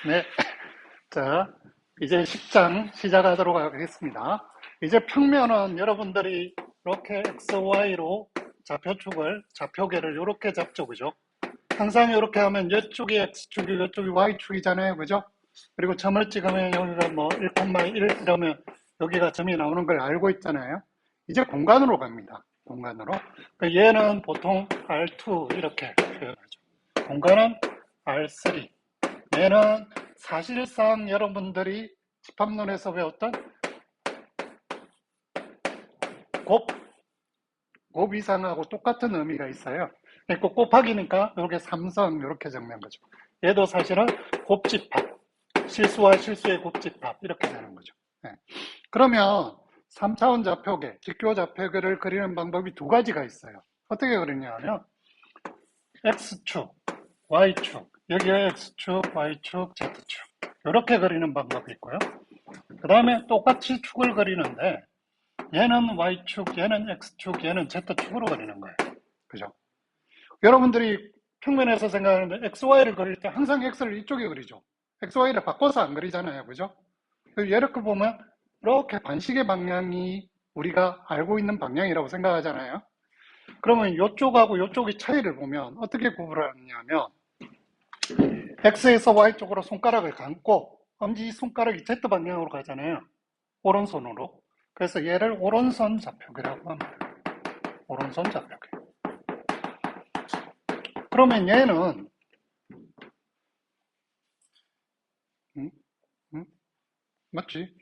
네. 자, 이제 10장 시작하도록 하겠습니다. 이제 평면은 여러분들이 이렇게 XY로 좌표계를 이렇게 잡죠. 그죠? 항상 이렇게 하면 이쪽이 X축이 이쪽이 Y축이잖아요. 그죠? 그리고 점을 찍으면 여기가 뭐 1,1 이러면 여기가 점이 나오는 걸 알고 있잖아요. 이제 공간으로 갑니다. 공간으로. 그러니까 얘는 보통 R2 이렇게 표현하죠. 공간은 R3. 얘는 사실상 여러분들이 집합론에서 배웠던 곱 이상하고 똑같은 의미가 있어요. 그러니까 곱하기니까 이렇게 삼성 이렇게 적는 거죠. 얘도 사실은 곱집합, 실수와 실수의 곱집합 이렇게 되는 거죠. 네. 그러면 3차원 좌표계, 직교 좌표계를 그리는 방법이 두 가지가 있어요. 어떻게 그리냐면 X축, Y축, 여기가 X축, Y축, Z축 이렇게 그리는 방법이 있고요. 그 다음에 똑같이 축을 그리는데 얘는 Y축, 얘는 X축, 얘는 Z축으로 그리는 거예요. 그죠? 여러분들이 평면에서 생각하는데 XY를 그릴 때 항상 X를 이쪽에 그리죠. XY를 바꿔서 안 그리잖아요. 그죠? 이렇게 보면 이렇게 반시계 방향이 우리가 알고 있는 방향이라고 생각하잖아요. 그러면 이쪽하고 이쪽의 차이를 보면 어떻게 구분하냐면 X에서 Y쪽으로 손가락을 감고 엄지손가락이 Z 방향으로 가잖아요. 오른손으로. 그래서 얘를 오른손 좌표계라고 합니다. 오른손 좌표계. 그러면 얘는 맞지?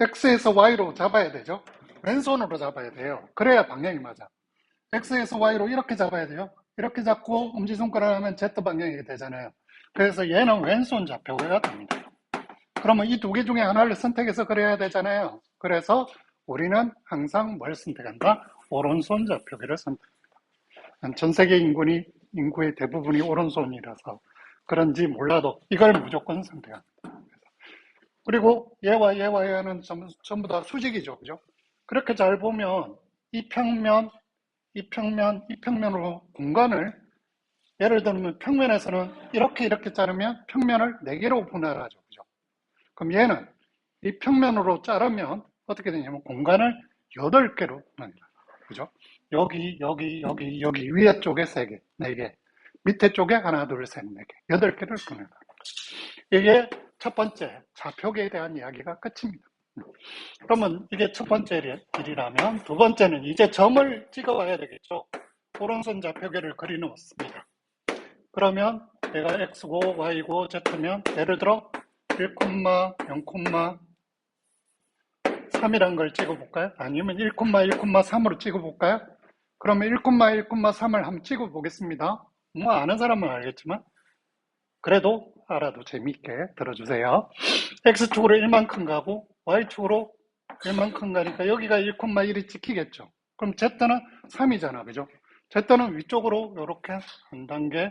X에서 Y로 잡아야 되죠? 왼손으로 잡아야 돼요. 그래야 방향이 맞아. X에서 Y로 이렇게 잡아야 돼요. 이렇게 잡고 엄지손가락 하면 Z 방향이 되잖아요. 그래서 얘는 왼손 좌표계가 됩니다. 그러면 이 두 개 중에 하나를 선택해서 그려야 되잖아요. 그래서 우리는 항상 뭘 선택한다? 오른손 좌표계를 선택합니다. 전 세계 인구의 대부분이 오른손이라서 그런지 몰라도 이걸 무조건 선택합니다. 그리고 얘와 얘는 전부 다 수직이죠. 그죠? 그렇게 잘 보면 이 평면으로 공간을 예를 들면 평면에서는 이렇게 자르면 평면을 4개로 분할하죠. 그죠? 그럼 얘는 이 평면으로 자르면 어떻게 되냐면 공간을 8개로 분할해요. 그죠? 여기 위에 쪽에 3개, 4개, 밑에 쪽에 하나, 둘, 셋, 4개, 8개를 분할해요. 이게 첫 번째 좌표계에 대한 이야기가 끝입니다. 그러면 이게 첫 번째 일이라면 두 번째는 이제 점을 찍어와야 되겠죠. 오른손 좌표계를 그려놓습니다. 그러면 얘가 X고 Y고 Z면 예를 들어 1,0,3이란 걸 찍어볼까요? 아니면 1,1,3으로 찍어볼까요? 그러면 1,1,3을 한번 찍어보겠습니다. 뭐 아는 사람은 알겠지만 그래도 알아도 재미있게 들어주세요. X축으로 1만큼 가고 Y축으로 1만큼 가니까 여기가 1,1이 찍히겠죠. 그럼 Z는 3이잖아. 그죠? Z는 위쪽으로 이렇게 한 단계,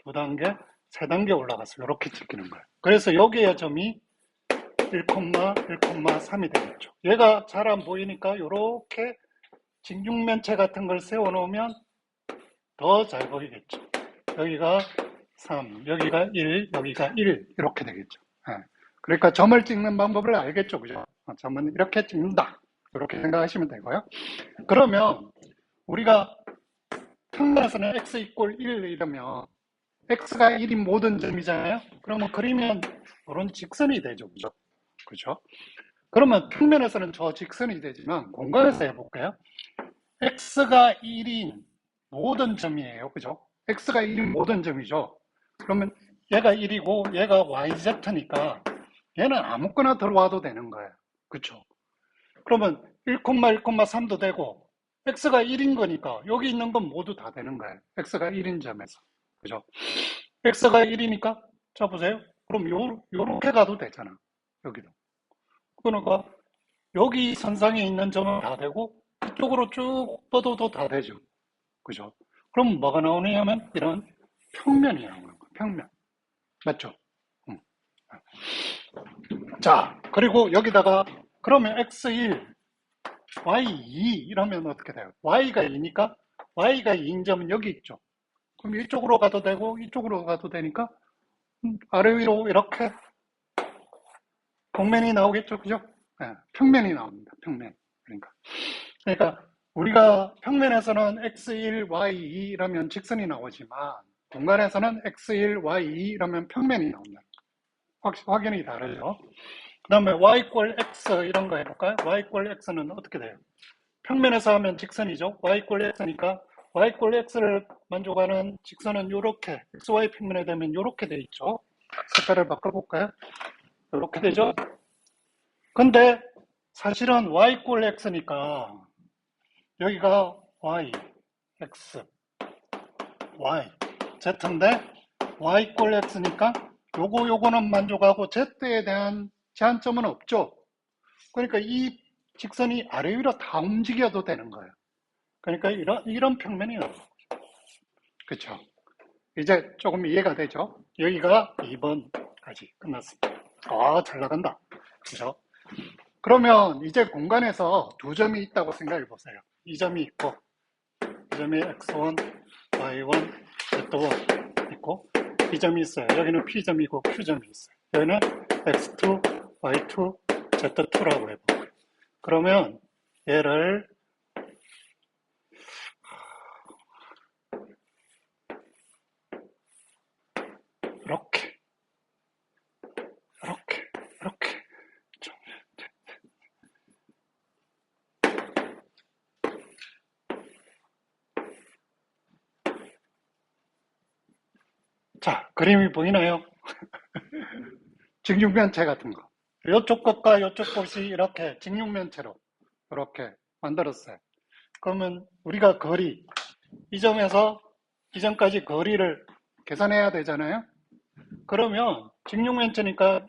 두 단계, 세 단계 올라가서 이렇게 찍히는 거예요. 그래서 여기에 점이 1,3이 되겠죠. 얘가 잘 안 보이니까 이렇게 직육면체 같은 걸 세워놓으면 더 잘 보이겠죠. 여기가 3, 여기가 1, 여기가 1 이렇게 되겠죠. 그러니까 점을 찍는 방법을 알겠죠. 그죠? 점은 이렇게 찍는다. 이렇게 생각하시면 되고요. 그러면 우리가 평면에서는 x 이꼴 1 이러면 x가 1인 모든 점이잖아요. 그러면 그리면 이런 직선이 되죠. 그죠? 그죠? 그러면 평면에서는 저 직선이 되지만 공간에서 해볼까요? x가 1인 모든 점이에요. 그죠? x가 1인 모든 점이죠. 그러면 얘가 1이고 얘가 yz니까 얘는 아무거나 들어와도 되는 거예요. 그쵸? 그러면 1,1,3도 되고 x가 1인 거니까 여기 있는 건 모두 다 되는 거예요. x가 1인 점에서. 그죠? x가 1이니까 자 보세요. 그럼 요렇게 가도 되잖아. 여기도. 그러니까 여기 선상에 있는 점은 다 되고 이쪽으로 쭉 뻗어도 다 되죠. 그죠? 그럼 뭐가 나오냐면 이런 평면이 나오는 거예요. 평면. 맞죠? 자, 그리고 여기다가 그러면 x1, y2 이러면 어떻게 돼요? y가 2니까 y가 2인 점은 여기 있죠. 그럼 이쪽으로 가도 되고 이쪽으로 가도 되니까 아래 위로 이렇게 곡면이 나오겠죠, 그죠? 네, 평면이 나옵니다. 평면. 그러니까 우리가 평면에서는 x1, y2라면 직선이 나오지만 공간에서는 x1, y2라면 평면이 나옵니다. 확연히 다르죠. 그 다음에 y = x 이런 거 해볼까요? y = x는 어떻게 돼요? 평면에서 하면 직선이죠. y = x니까 y = x를 만족하는 직선은 이렇게 xy 평면에 되면 이렇게 돼 있죠. 색깔을 바꿔볼까요? 이렇게 되죠. 근데 사실은 y = x니까 여기가 y, x, y, z인데 y = x니까 요거는 만족하고 z에 대한 제한점은 없죠. 그러니까 이 직선이 아래 위로 다 움직여도 되는 거예요. 그러니까 이런 평면이 나와요. 그렇죠? 이제 조금 이해가 되죠? 여기가 2번까지 끝났습니다. 아, 잘 나간다. 그렇죠? 그러면 이제 공간에서 두 점이 있다고 생각해 보세요. 이 점이 있고, 이 점이 x1, y1, z1 있고, 이 점이 있어요. 여기는 P점이고 Q점이 있어요. 여기는 x2, y2, z2라고 해볼게요. 그러면 얘를 이렇게, 이렇게, 이렇게. 자, 그림이 보이나요? 직육면체 같은 거. 이쪽 것과 이쪽 것이 이렇게 직육면체로 이렇게 만들었어요. 그러면 우리가 거리, 이 점에서 이 점까지 거리를 계산해야 되잖아요. 그러면 직육면체니까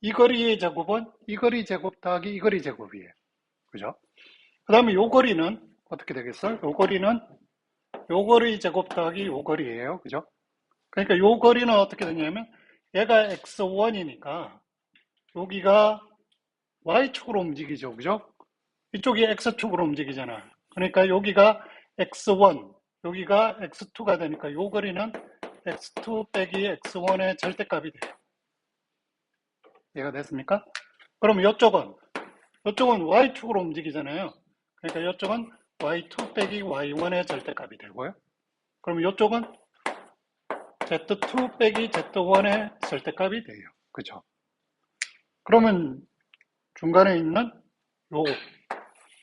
이 거리의 제곱은 이 거리 제곱 더하기 이 거리 제곱이에요. 그죠? 그 다음에 요 거리는 어떻게 되겠어요? 요 거리는 요 거리 제곱 더하기 요 거리예요. 그죠? 그러니까 요 거리는 어떻게 되냐면 얘가 x1이니까 여기가 y축으로 움직이죠. 그죠? 이쪽이 x축으로 움직이잖아. 그러니까 여기가 x1, 여기가 x2가 되니까 요 거리는 x2 빼기 x1의 절대값이 돼요. 이해가 됐습니까? 그럼 이쪽은 y축으로 움직이잖아요. 그러니까 이쪽은 y2 빼기 y1의 절대값이 되고요. 그럼 이쪽은 z2 빼기 z1의 절대값이 돼요. 그죠? 그러면 중간에 있는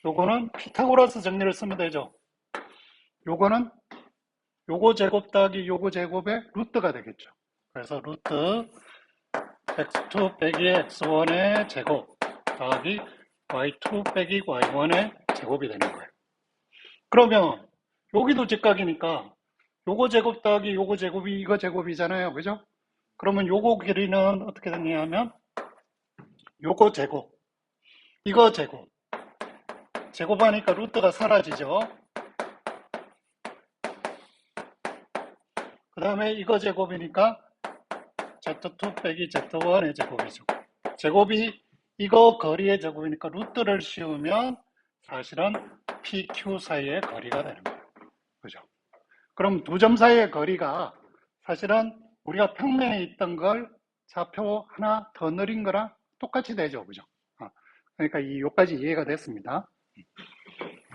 요거는 피타고라스 정리를 쓰면 되죠. 요거는 요거 제곱 더하기 요거 제곱의 루트가 되겠죠. 그래서 루트 x2 빼기 x1의 제곱 더하기 y2 빼기 y1의 제곱이 되는 거예요. 그러면 여기도 직각이니까 요거 제곱 더하기 요거 제곱이 이거 제곱이잖아요. 그죠? 그러면 요거 길이는 어떻게 되냐면 요거 제곱, 이거 제곱. 제곱하니까 루트가 사라지죠. 그 다음에 이거 제곱이니까 z2 빼기 z1의 제곱이죠. 제곱이 이거 거리의 제곱이니까 루트를 씌우면 사실은 PQ 사이의 거리가 되는 거예요. 그죠? 그럼 두 점 사이의 거리가 사실은 우리가 평면에 있던 걸 좌표 하나 더 느린 거랑 똑같이 되죠. 그죠? 그러니까 여기까지 이해가 됐습니다.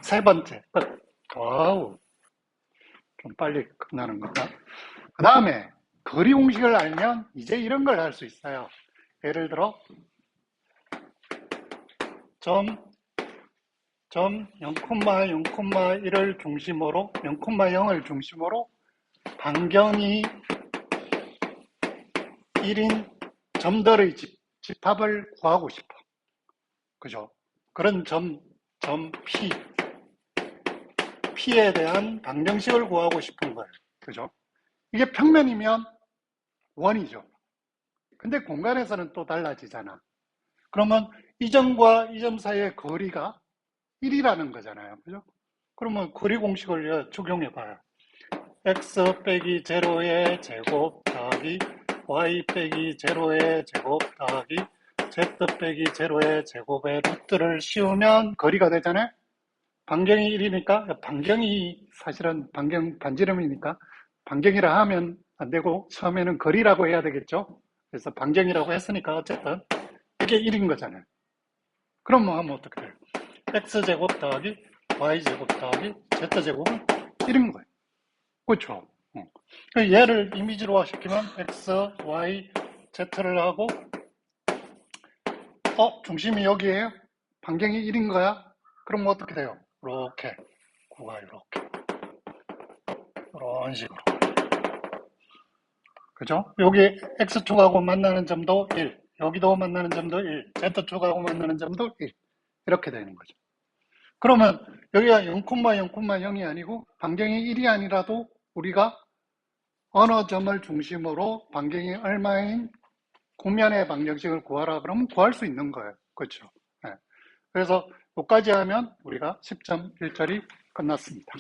세 번째, 끝. 와우. 좀 빨리 끝나는 건가? 그 다음에 거리 공식을 알면 이제 이런 걸 할 수 있어요. 예를 들어 점 0,0,1을 중심으로 0,0을 중심으로 반경이 1인 점들의 집합을 구하고 싶어. 그죠? 그런 점 P에 대한 방정식을 구하고 싶은 거예요. 그죠? 이게 평면이면 원이죠. 근데 공간에서는 또 달라지잖아. 그러면 이 점과 이 점 사이의 거리가 1이라는 거잖아요. 그죠? 그러면 거리 공식을 적용해 봐요. x 빼기 제로의 제곱 더하기 y 빼기 제로의 제곱 더하기 z 빼기 제로의 제곱의 루트를 씌우면 거리가 되잖아요. 반경이 1이니까 반경이 사실은 반지름이니까 반경이라 하면 안 되고 처음에는 거리라고 해야 되겠죠. 그래서 방정이라고 했으니까 어쨌든 이게 1인 거잖아요. 그럼 뭐 하면 어떻게 돼요? x제곱 더하기 y제곱 더하기 z제곱은 1인 거예요. 그렇죠? 얘를 이미지로화 시키면 x, y, z를 하고 중심이 여기에요? 반경이 1인 거야? 그럼 뭐 어떻게 돼요? 이렇게 구가 이렇게 이런 식으로, 그죠? 여기 x축하고 만나는 점도 1, 여기도 만나는 점도 1, z축하고 만나는 점도 1, 이렇게 되는 거죠. 그러면 여기가 0,0,0이 아니고 반경이 1이 아니라도 우리가 어느 점을 중심으로 반경이 얼마인 곡면의 방정식을 구하라 그러면 구할 수 있는 거예요. 그렇죠? 네. 그래서 여기까지 하면 우리가 10.1절이 끝났습니다.